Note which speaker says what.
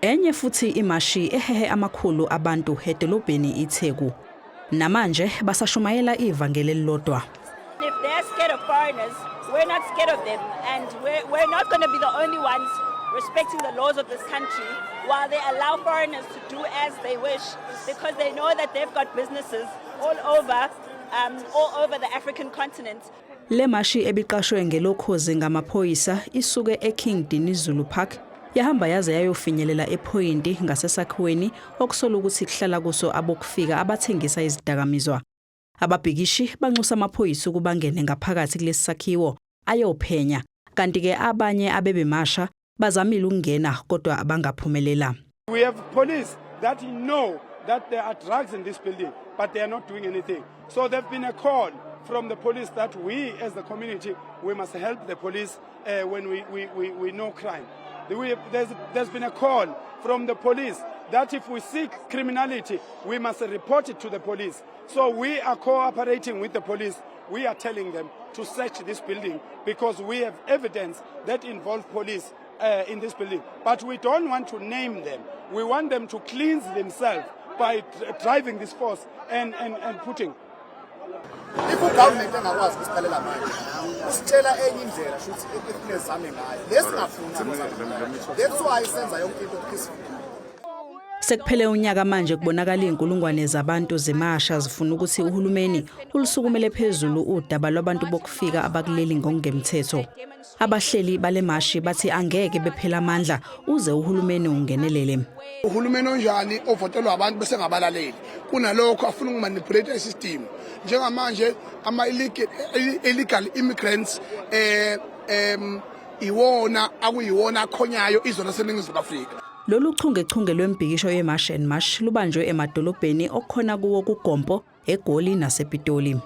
Speaker 1: Enye futhi imashi ehehe amakhulu abantu edolobheni iTheku. Namanje basashumayela ivangeli elilodwa.
Speaker 2: If they're scared of foreigners, we're not scared of them, and we're not going to be the only ones respecting the laws of this country while they allow foreigners to do as they wish, because they know that they've got businesses all over the African continent.
Speaker 1: Le mashi ebiqashwe ngelokhozi ngamaphoyisa isuke eKing Dinizulu Park yahamba yaze yayofinyelela ephoyinti ngasesakhiweni okusola ukuthi kuhlala kuso abokufika abathengisa izidakamizwa. Ababhikishi banxusa amaphoyisa ukubangene ngaphakathi kulesi sakhiwo ayophenya, kanti ke abanye abebemasha bazamile ukungena kodwa abangaphumelela.
Speaker 3: We have police that know that there are drugs in this building, but they are not doing anything. So there's been a call from the police that we as the community, we must help the police when we know crime. There's been a call from the police that if we see criminality, we must report it to the police. So we are cooperating with the police. We are telling them to search this building because we have evidence that involves police in this building. But we don't want to name them. We want them to cleanse themselves by driving this force and putting.
Speaker 4: If the government engakwazi ukusiqalela manje usitshela enye indlela shothi ekunezame ngayo lesingafuni that's why senza yonke into peaceful.
Speaker 1: Sekuphele unyaka manje kubonakala inkulungwane zabantu zemasha zifuna ukuthi uhulumeni ulusukumele phezulu udaba lwabantu bokufika abakuleli ngokungemthetho. Abahleli balemashi bathi angeke bephela amandla uze uhulumeni ungenelele.
Speaker 4: Uhulumeni onjani ovotelwa abantu bese ngabalaleli kunalokho afuna ukumanipulate isystem njengamanje ama illegal immigrants iwona akuyiwona akhonyayo izona seningizimu Afrika.
Speaker 1: Lolu chungechunge lwembhikisho yeMarch and March lubanjwe emadolobheni okukhona kuwo kuGompo, eGoli nasePitoli.